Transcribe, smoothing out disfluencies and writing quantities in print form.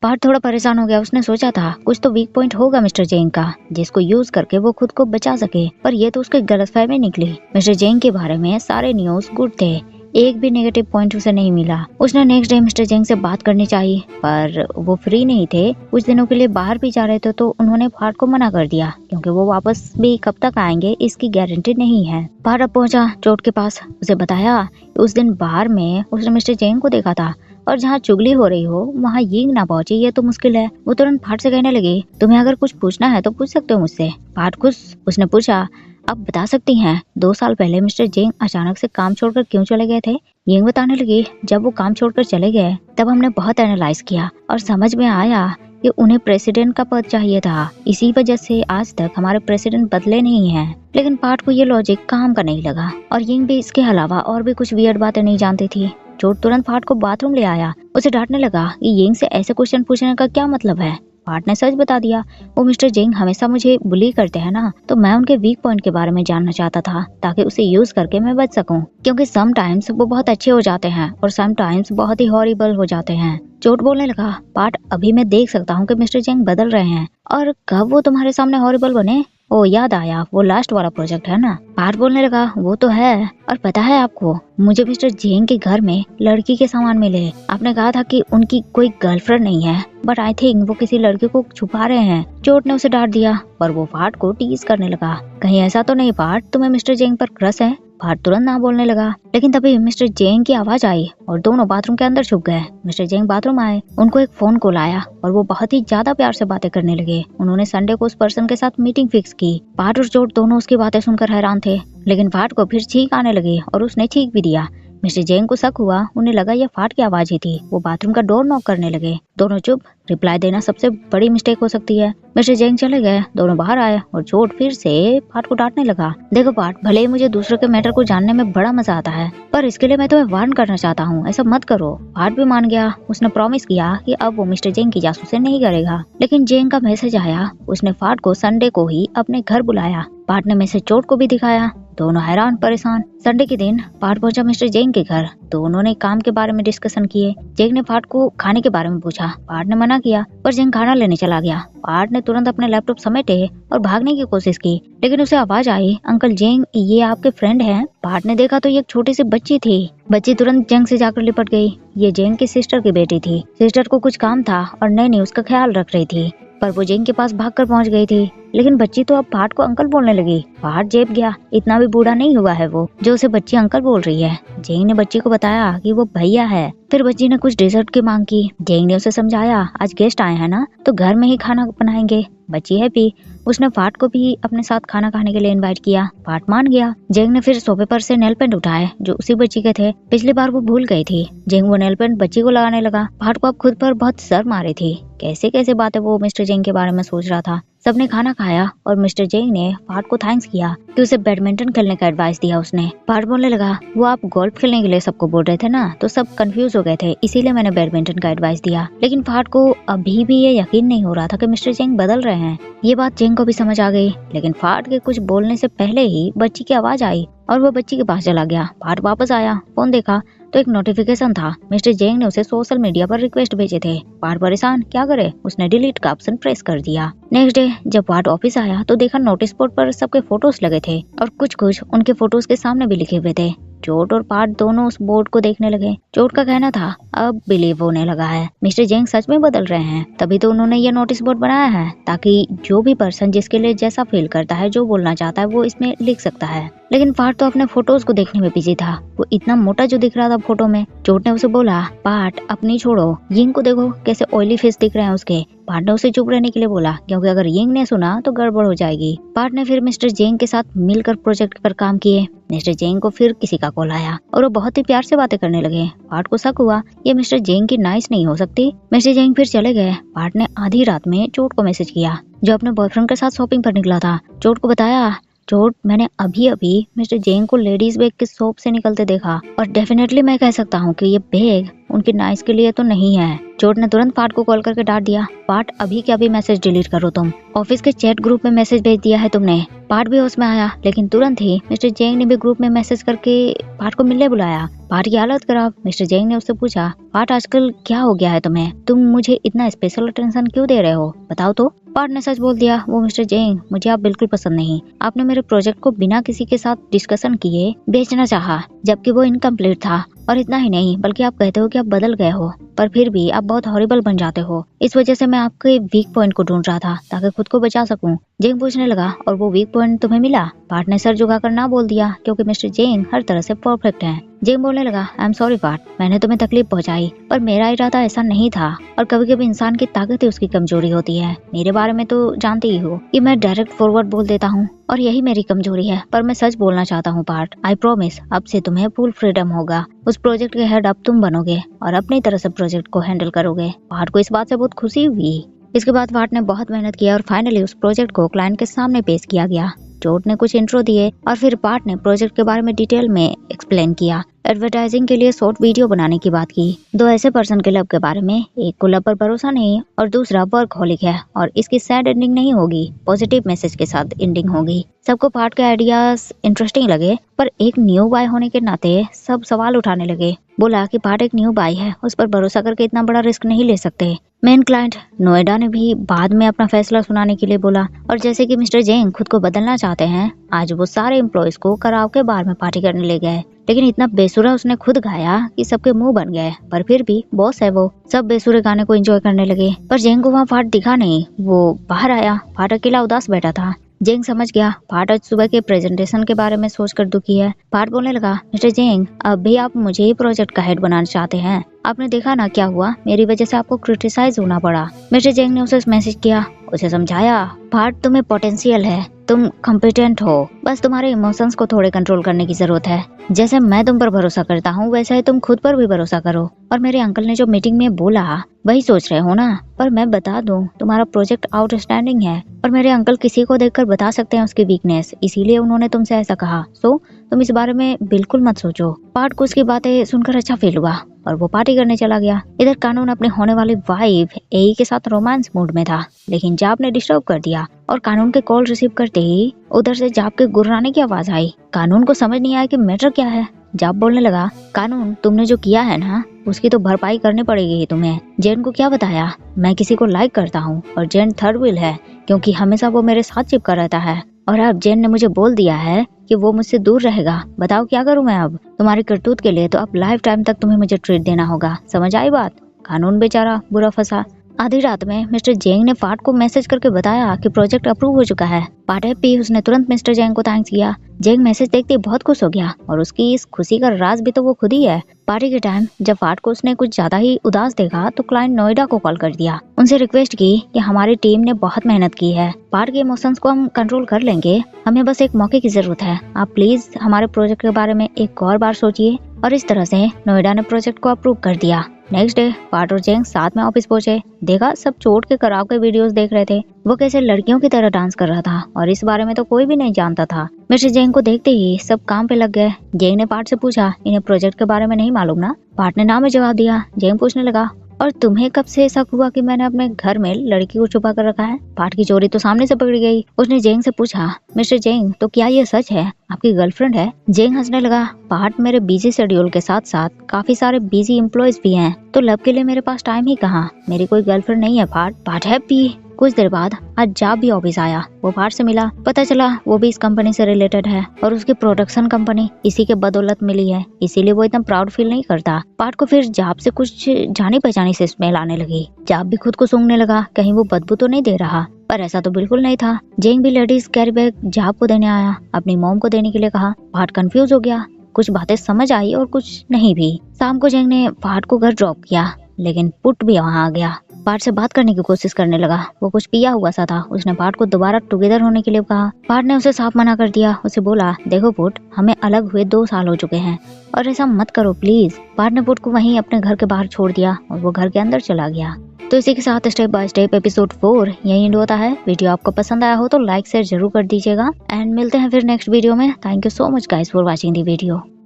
Part थोड़ा परेशान हो गया। उसने सोचा था कुछ तो वीक पॉइंट होगा मिस्टर जेंग का जिसको यूज करके वो खुद को बचा सके, पर ये तो उसकी गलतफहमी निकली। मिस्टर जेंग के बारे में सारे न्यूज गुड थे, एक भी नेगेटिव पॉइंट उसे नहीं मिला। उसने नेक्स्ट डे मिस्टर जेंग से बात करनी चाहिए, पर वो फ्री नहीं थे। कुछ दिनों के लिए बाहर भी जा रहे थे तो उन्होंने पार्ट को मना कर दिया क्योंकि वो वापस भी कब तक आएंगे इसकी गारंटी नहीं है। पार्ट अब पहुंचा चोट के पास। उसे बताया उस दिन बाहर में उसने मिस्टर जेंग को देखा था और जहाँ चुगली हो रही हो वहाँ यिंग ना पहुंचे ये तो मुश्किल है। वो तुरंत पार्ट से कहने लगी, तुम्हें अगर कुछ पूछना है तो पूछ सकते हो मुझसे। पार्ट खुश। उसने पूछा, अब बता सकती हैं 2 साल पहले मिस्टर जेंग अचानक से काम छोड़कर क्यों चले गए थे? यिंग बताने लगी, जब वो काम छोड़कर चले गए तब हमने बहुत एनालाइज किया और समझ में आया कि उन्हें प्रेसिडेंट का पद चाहिए था। इसी वजह से आज तक हमारे प्रेसिडेंट बदले नहीं हैं। लेकिन पार्ट को ये लॉजिक काम का नहीं लगा और यिंग भी इसके अलावा और भी कुछ वियर्ड बातें नहीं जानती थी। चोट तुरंत पार्ट को बाथरूम ले आया। उसे डांटने लगा कि यिंग से ऐसे क्वेश्चन पूछने का क्या मतलब है। पार्ट ने सच बता दिया, वो मिस्टर जेंग हमेशा मुझे बुली करते हैं ना, तो मैं उनके वीक पॉइंट के बारे में जानना चाहता था ताकि उसे यूज करके मैं बच सकूं, क्योंकि सम टाइम्स वो बहुत अच्छे हो जाते हैं और सम टाइम्स बहुत ही हॉरिबल हो जाते हैं। चोट बोलने लगा, पार्ट अभी मैं देख सकता हूँ कि मिस्टर जेंग बदल रहे हैं, और कब वो तुम्हारे सामने हॉरिबल बने? ओ याद आया, वो लास्ट वाला प्रोजेक्ट है ना? पार्ट बोलने लगा, वो तो है, और पता है आपको मुझे मिस्टर जेंग के घर में लड़की के सामान मिले। आपने कहा था कि उनकी कोई गर्लफ्रेंड नहीं है, बट आई थिंक वो किसी लड़के को छुपा रहे हैं। चोट ने उसे डांट दिया पर वो पार्ट को टीज करने लगा, कहीं ऐसा तो नहीं पार्ट तुम्हें मिस्टर जेंग पर क्रश है? पार्ट तुरंत ना बोलने लगा, लेकिन तभी मिस्टर जेंग की आवाज आई और दोनों बाथरूम के अंदर छुप गए। मिस्टर जेंग बाथरूम आए, उनको एक फोन कॉल आया और वो बहुत ही ज्यादा प्यार से बातें करने लगे। उन्होंने संडे को उस पर्सन के साथ मीटिंग फिक्स की। पार्ट और चोट दोनों उसकी बातें सुनकर हैरान थे, लेकिन पार्ट को फिर छींक आने लगी और उसने छींक भी दिया। मिस्टर जेंग को शक हुआ, उन्हें लगा यह पार्ट की आवाज ही थी। वो बाथरूम का डोर नॉक करने लगे। दोनों चुप। रिप्लाई देना सबसे बड़ी मिस्टेक हो सकती है। मिस्टर जेंग चले गए, दोनों बाहर आए और चोट फिर से पार्ट को डांटने लगा, देखो पार्ट, भले ही मुझे दूसरों के मैटर को जानने में बड़ा मजा आता है, पर इसके लिए मैं तुम्हें वार्न करना चाहता हूँ, ऐसा मत करो। पार्ट भी मान गया। उसने प्रॉमिस किया कि अब वो मिस्टर जेंग की जासूसी नहीं करेगा। लेकिन जेंग का मैसेज आया। उसने पार्ट को संडे को ही अपने घर बुलाया। पार्ट ने मैसेज चोट को भी दिखाया। दोनों हैरान परेशान। संडे के दिन पार्ट पहुंचा मिस्टर जेंग के घर। दोनों ने काम के बारे में डिस्कशन किए। जेंग ने पार्ट को खाने के बारे में पूछा। पार्ट ने मना किया, पर जेंग खाना लेने चला गया। पार्ट ने तुरंत अपने लैपटॉप समेटे और भागने की कोशिश की, लेकिन उसे आवाज आई, अंकल जेंग, ये आपके फ्रेंड हैं? पार्ट ने देखा तो ये एक छोटी सी बच्ची थी। बच्ची तुरंत जेंग से जाकर लिपट गई। ये जेंग की सिस्टर की बेटी थी। सिस्टर को कुछ काम था और नई उसका ख्याल रख रही थी, पर वो जेंग के पास भागकर पहुंच गई थी। लेकिन बच्ची तो अब पार्ट को अंकल बोलने लगी। पार्ट जेब गया, इतना भी बूढ़ा नहीं हुआ है वो जो उसे बच्ची अंकल बोल रही है। जेंग ने बच्ची को बताया कि वो भैया है। फिर बच्ची ने कुछ डेजर्ट की मांग की। जेंग ने उसे समझाया, आज गेस्ट आए हैं ना, तो घर में ही खाना बनाएंगे। बच्ची हैप्पी। उसने पार्ट को भी अपने साथ खाना खाने के लिए इनवाइट किया। पार्ट मान गया। जेंग ने फिर सोफे पर से नेल पेंट उठाए जो उसी बच्ची के थे। पिछली बार वो भूल गई थी। जेंग वो नेल पेंट बच्ची को लगाने लगा। पार्ट को अब खुद पर बहुत शर्म आ रही थी। कैसे कैसे बातें वो मिस्टर जेंग के बारे में सोच रहा था। सबने खाना खाया और मिस्टर जेंग ने पार्ट को थैंक्स किया कि उसे बैडमिंटन खेलने का एडवाइस दिया उसने। पार्ट बोलने लगा, वो आप गोल्फ खेलने के लिए सबको बोल रहे थे ना, तो सब कंफ्यूज हो गए थे, इसीलिए मैंने बैडमिंटन का एडवाइस दिया। लेकिन पार्ट को अभी भी ये यकीन नहीं हो रहा था कि मिस्टर जेंग बदल रहे हैं। ये बात जेंग को भी समझ आ गई, लेकिन पार्ट के कुछ बोलने से पहले ही बच्ची की आवाज आई और वो बच्ची के पास चला गया। पार्ट वापस आया, फोन देखा तो एक नोटिफिकेशन था। मिस्टर जेंग ने उसे सोशल मीडिया पर रिक्वेस्ट भेजे थे। पार्ट परेशान, क्या करे? उसने डिलीट का ऑप्शन प्रेस कर दिया। नेक्स्ट डे जब पार्ट ऑफिस आया तो देखा नोटिस बोर्ड पर सबके फोटोज लगे थे और कुछ उनके फोटोज के सामने भी लिखे हुए थे। चोट और पार्ट दोनों उस बोर्ड को देखने लगे। चोट का कहना था, अब बिलीव होने लगा है, मिस्टर जेंग सच में बदल रहे हैं। तभी तो उन्होंने ये नोटिस बोर्ड बनाया है ताकि जो भी पर्सन जिसके लिए जैसा फील करता है, जो बोलना चाहता है, वो इसमें लिख सकता है। लेकिन पार्ट तो अपने फोटोज को देखने में बिजी था। वो इतना मोटा जो दिख रहा था फोटो में। चोट ने उसे बोला, पार्ट अपनी छोड़ो, यिंग को देखो कैसे ऑयली फेस दिख रहे हैं उसके। पार्ट ने उसे चुप रहने के लिए बोला, क्योंकि अगर यिंग ने सुना तो गड़बड़ हो जाएगी। पार्ट ने फिर मिस्टर जेंग के साथ मिलकर प्रोजेक्ट पर काम किए। मिस्टर जेंग को फिर किसी का कॉल आया और वो बहुत ही प्यार से बातें करने लगे। पार्ट को शक हुआ ये मिस्टर जेंग की नाइस नहीं हो सकती। मिस्टर जेंग फिर चले गए। पार्ट ने आधी रात में चोट को मैसेज किया जो अपने बॉयफ्रेंड के साथ शॉपिंग पर निकला था। चोट को बताया, चोट, मैंने अभी अभी मिस्टर जेंग को लेडीज बैग की शॉप से निकलते देखा और डेफिनेटली मैं कह सकता हूँ कि ये बैग उनकी नाइस के लिए तो नहीं है। चोट ने तुरंत पार्ट को कॉल करके डांट दिया, पार्ट अभी के अभी मैसेज डिलीट करो, तुम ऑफिस के चैट ग्रुप में मैसेज भेज दिया है तुमने। पार्ट भी होश में आया, लेकिन तुरंत ही मिस्टर जेंग ने भी ग्रुप में मैसेज करके पार्ट को मिलने बुलाया। पार्ट की हालत खराब। मिस्टर जेंग ने उससे पूछा, पार्ट आजकल क्या हो गया है तुम्हें, तुम मुझे इतना स्पेशल अटेंशन क्यों दे रहे हो, बताओ तो। पार्ट ने सच बोल दिया, वो मिस्टर जेंग, मुझे आप बिल्कुल पसंद नहीं। आपने मेरे प्रोजेक्ट को बिना किसी के साथ डिस्कशन किए बेचना चाहा, जबकि वो इनकम्प्लीट था। और इतना ही नहीं, बल्कि आप कहते हो कि आप बदल गए हो, पर फिर भी आप बहुत हॉरिबल बन जाते हो। इस वजह से मैं आपके वीक पॉइंट को ढूंढ रहा था ताकि खुद को बचा सकूं। जेंग पूछने लगा, और वो वीक पॉइंट तुम्हें मिला? पार्ट ने सर झुकाकर ना बोल दिया, क्योंकि मिस्टर जेंग हर तरह से परफेक्ट हैं। जेंग बोलने लगा, आई एम सॉरी पार्ट, मैंने तुम्हें तकलीफ पहुंचाई, पर मेरा इरादा ऐसा नहीं था। और कभी कभी इंसान की ताकत ही उसकी कमजोरी होती है। मेरे बारे में तो जानते ही हो कि मैं डायरेक्ट फॉरवर्ड बोल देता हूँ, और यही मेरी कमजोरी है। पर मैं सच बोलना चाहता हूँ पार्ट, आई प्रॉमिस, अब से तुम्हें फुल फ्रीडम होगा। उस प्रोजेक्ट के हेड अब तुम बनोगे और अपनी तरह से प्रोजेक्ट को हैंडल करोगे। पार्ट को इस बात से बहुत खुशी हुई। इसके बाद पार्ट ने बहुत मेहनत किया और फाइनली उस प्रोजेक्ट को क्लाइंट के सामने पेश किया गया। चोट ने कुछ इंट्रो दिए और फिर पार्ट ने प्रोजेक्ट के बारे में डिटेल में एक्सप्लेन किया। एडवर्टाइजिंग के लिए शॉर्ट वीडियो बनाने की बात की। दो ऐसे पर्सन के लव के बारे में, एक को लव पर भरोसा नहीं और दूसरा वर्कहोलिक है, और इसकी सैड एंडिंग नहीं होगी, पॉजिटिव मैसेज के साथ एंडिंग होगी। सबको पार्ट के आइडियाज इंटरेस्टिंग लगे, पर एक न्यू बाय होने के नाते सब सवाल उठाने लगे। बोला कि पार्ट एक न्यू बाय है, उस पर भरोसा करके इतना बड़ा रिस्क नहीं ले सकते। मेन क्लाइंट नोएडा ने भी बाद में अपना फैसला सुनाने के लिए बोला, और जैसे कि मिस्टर जेंग खुद को बदलना चाहते हैं, आज वो सारे एम्प्लॉयज को कराओ के बार में पार्टी करने ले गए। लेकिन इतना बेसुरा उसने खुद गाया कि सबके मुंह बन गए, पर फिर भी बॉस है वो, सब बेसुरे गाने को एंजॉय करने लगे। पर जेंग को वहाँ पार्ट दिखा नहीं, वो बाहर आया। पार्ट अकेला उदास बैठा था। जेंग समझ गया पार्ट आज सुबह के प्रेजेंटेशन के बारे में सोचकर दुखी है। पार्ट बोलने लगा, मिस्टर जेंग, अब भी आप मुझे ही प्रोजेक्ट का हेड बनाना चाहते हैं? आपने देखा ना क्या हुआ, मेरी वजह से आपको क्रिटिसाइज होना पड़ा। मिस्टर जेंग ने उसे मैसेज किया, उसे समझाया, पार्ट तुम्हें पोटेंशियल है, तुम कॉम्पिटेंट हो, बस तुम्हारे इमोशंस को थोड़े कंट्रोल करने की जरूरत है। जैसे मैं तुम पर भरोसा करता हूँ, वैसे ही तुम खुद पर भी भरोसा करो। और मेरे अंकल ने जो मीटिंग में बोला वही सोच रहे हो ना? पर मैं बता दूं, तुम्हारा प्रोजेक्ट आउटस्टैंडिंग है और मेरे अंकल किसी को देखकर बता सकते हैं उसकी वीकनेस, इसीलिए उन्होंने तुमसे ऐसा कहा। सो तुम इस बारे में बिल्कुल मत सोचो। पार्ट को उसकी बातें सुनकर अच्छा फील हुआ और वो पार्टी करने चला गया। इधर कानून अपने होने वाली वाइफ एई के साथ रोमांस मूड में था, लेकिन जाप ने डिस्टर्ब कर दिया और कानून के कॉल रिसीव करते ही उधर से जाप के गुर्राने की आवाज आई। कानून को समझ नहीं आया कि मैटर क्या है। जाप बोलने लगा, कानून, तुमने जो किया है ना, उसकी तो भरपाई करनी पड़ेगी तुम्हें। जेन को क्या बताया? मैं किसी को लाइक करता हूँ और जेन थर्ड व्हील है, क्योंकि हमेशा वो मेरे साथ चिपका रहता है, और अब जेन ने मुझे बोल दिया है कि वो मुझसे दूर रहेगा। बताओ क्या करूं मैं अब? तुम्हारी करतूत के लिए तो अब लाइफ टाइम तक तुम्हें मुझे ट्रीट देना होगा, समझ आई बात? कानून बेचारा बुरा फंसा। आधी रात में मिस्टर जेंग ने पार्ट को मैसेज करके बताया कि प्रोजेक्ट अप्रूव हो चुका है। पार्ट हैप्पी, उसने तुरंत मिस्टर जेंग को थैंक्स किया। जेंग मैसेज देखते ही बहुत खुश हो गया, और उसकी इस खुशी का राज भी तो वो खुद ही है। पार्टी के टाइम जब पार्ट को उसने कुछ ज्यादा ही उदास देखा तो क्लाइंट नोएडा को कॉल कर दिया। उनसे रिक्वेस्ट की कि हमारी टीम ने बहुत मेहनत की है, पार्ट के इमोशंस को हम कंट्रोल कर लेंगे, हमें बस एक मौके की जरूरत है। आप प्लीज हमारे प्रोजेक्ट के बारे में एक और बार सोचिए। और इस तरह से नोएडा ने प्रोजेक्ट को अप्रूव कर दिया। नेक्स्ट डे पार्ट और जेंग साथ में ऑफिस पहुंचे। देखा सब चोट के कराव के वीडियोस देख रहे थे। वो कैसे लड़कियों की तरह डांस कर रहा था, और इस बारे में तो कोई भी नहीं जानता था। मिस्टर जेंग को देखते ही सब काम पे लग गए। जेंग ने पार्ट से पूछा, इन्हें प्रोजेक्ट के बारे में नहीं मालूम ना? पार्ट ने ना में जवाब दिया। जेंग पूछने लगा, और तुम्हें कब से शक हुआ कि मैंने अपने घर में लड़की को छुपा कर रखा है? पार्ट की चोरी तो सामने से पकड़ी गई। उसने जेंग से पूछा, मिस्टर जेंग, तो क्या ये सच है, आपकी गर्लफ्रेंड है? जेंग हंसने लगा, पार्ट, मेरे बिजी शेड्यूल के साथ साथ काफी सारे बिजी एम्प्लॉयज भी हैं, तो लव के लिए मेरे पास टाइम ही कहाँ। मेरी कोई गर्लफ्रेंड नहीं है पार्ट हैप्पी। कुछ देर बाद आज जाप भी ऑफिस आया। वो पार्ट से मिला, पता चला वो भी इस कंपनी से रिलेटेड है और उसकी प्रोडक्शन कंपनी इसी के बदौलत मिली है, इसीलिए वो इतना प्राउड फील नहीं करता। पार्ट को फिर जाप से कुछ जानी पहचानी से स्मेल आने लगी। जाप भी खुद को सूंघने लगा, कहीं वो बदबू तो नहीं दे रहा, पर ऐसा तो बिल्कुल नहीं था। जेंग भी लेडीज कैरी बैग जाप को देने आया, अपनी मॉम को देने के लिए कहा। पार्ट कंफ्यूज हो गया, कुछ बातें समझ आई और कुछ नहीं भी। शाम को जेंग ने पार्ट को घर ड्रॉप किया, लेकिन पुट भी वहाँ आ गया। पार्ट से बात करने की कोशिश करने लगा। वो कुछ पिया हुआ सा था। उसने पार्ट को दोबारा टुगेदर होने के लिए कहा। पार्ट ने उसे साफ मना कर दिया। उसे बोला, देखो पुट, हमें अलग हुए 2 साल हो चुके हैं और ऐसा मत करो प्लीज। पार्ट ने पुट को वहीं अपने घर के बाहर छोड़ दिया और वो घर के अंदर चला गया। तो इसी के साथ स्टेप बाय स्टेप एपिसोड 4 यही एंड होता है। वीडियो आपको पसंद आया हो तो लाइक शेयर जरूर कर दीजिएगा एंड मिलते हैं फिर नेक्स्ट वीडियो में। Thank you so much guys for watching the video.